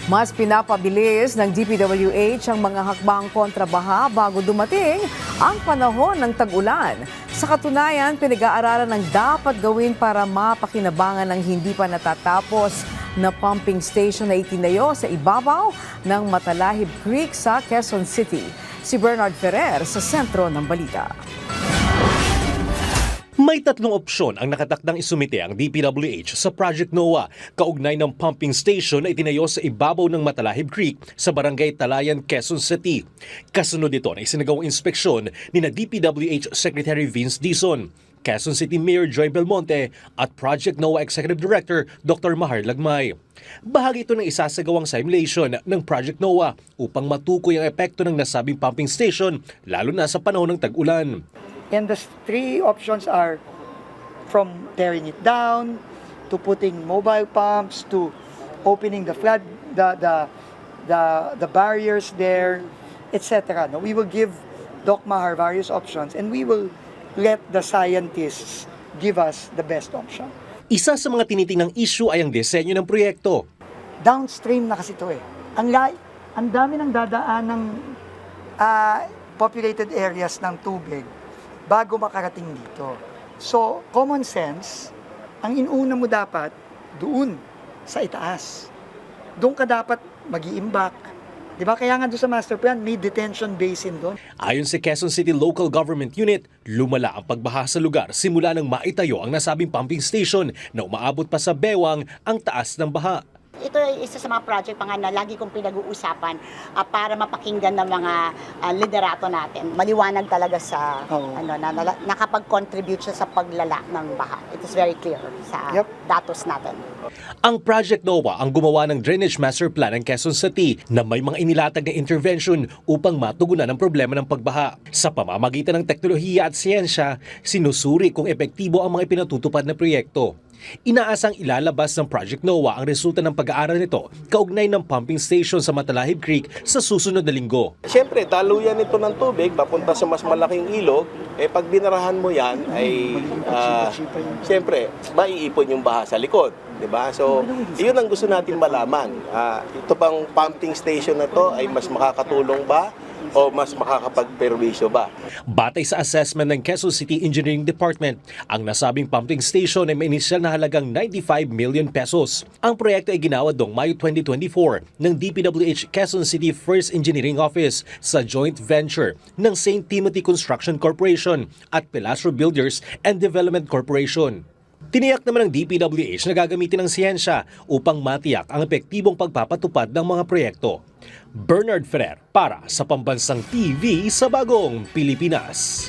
Mas pinapabilis ng DPWH ang mga hakbang kontrabaha bago dumating ang panahon ng tag-ulan. Sa katunayan, pinag-aaralan ng dapat gawin para mapakinabangan ng hindi pa natatapos na pumping station na itinayo sa ibabaw ng Matalahib Creek sa Quezon City. Si Bernard Ferrer sa sentro ng balita. May tatlong opsyon ang nakatakdang isumite ang DPWH sa Project NOAA kaugnay ng pumping station na itinayo sa ibabaw ng Matalahib Creek sa Barangay Talayan, Quezon City. Kasunod nito na isinagawang inspeksyon ni na DPWH Secretary Vince Dizon, Quezon City Mayor Joy Belmonte at Project NOAA Executive Director Dr. Mahar Lagmay. Bahagi ito ng isasagawang simulation ng Project NOAA upang matukoy ang epekto ng nasabing pumping station lalo na sa panahon ng tag-ulan. And the three options are from tearing it down, to putting mobile pumps, to opening the flood, the barriers there, etc. No, we will give Doc Mahar various options and we will let the scientists give us the best option. Isa sa mga tinitingnang issue ay ang disenyo ng proyekto. Downstream na kasi ito eh. Ang dami ng dadaan ng populated areas ng tubig bago makarating dito. So, common sense, ang inuna mo dapat doon sa itaas. Doon ka dapat mag-iimbak. Di ba? Kaya nga doon sa master plan, may detention basin doon. Ayon sa Quezon City Local Government Unit, lumala ang pagbaha sa lugar simula nang maitayo ang nasabing pumping station na umaabot pa sa bewang ang taas ng baha. Ito ay isa sa mga project na lagi kong pinag-uusapan para mapakinggan ng mga liderato natin. Maliwanag talaga sa nakapag-contribute siya sa paglala ng baha. It is very clear sa datos natin. Ang Project NOAA ang gumawa ng Drainage Master Plan ng Quezon City na may mga inilatag na intervention upang matugunan ang problema ng pagbaha. Sa pamamagitan ng teknolohiya at siyensya, sinusuri kung epektibo ang mga ipinatutupad na proyekto. Inaasang ilalabas ng Project NOAA ang resulta ng pag-aaral nito kaugnay ng pumping station sa Matalahib Creek sa susunod na linggo. Siyempre, daluyan ito ng tubig, papunta sa mas malaking ilog, pag binarahan mo yan, ay siyempre, maiipon yung baha sa likod. Diba? So, iyon ang gusto natin malaman. Ito bang pumping station na to ay mas makakatulong ba o mas makakapagperwisyo ba? Batay sa assessment ng Quezon City Engineering Department, ang nasabing pumping station ay may inisyal na halagang 95 million pesos. Ang proyekto ay ginawa noong Mayo 2024 ng DPWH Quezon City First Engineering Office sa joint venture ng St. Timothy Construction Corporation at Pelastro Builders and Development Corporation. Tiniyak naman ng DPWH na gagamitin ng siyensya upang matiyak ang epektibong pagpapatupad ng mga proyekto. Bernard Ferrer para sa Pambansang TV sa Bagong Pilipinas.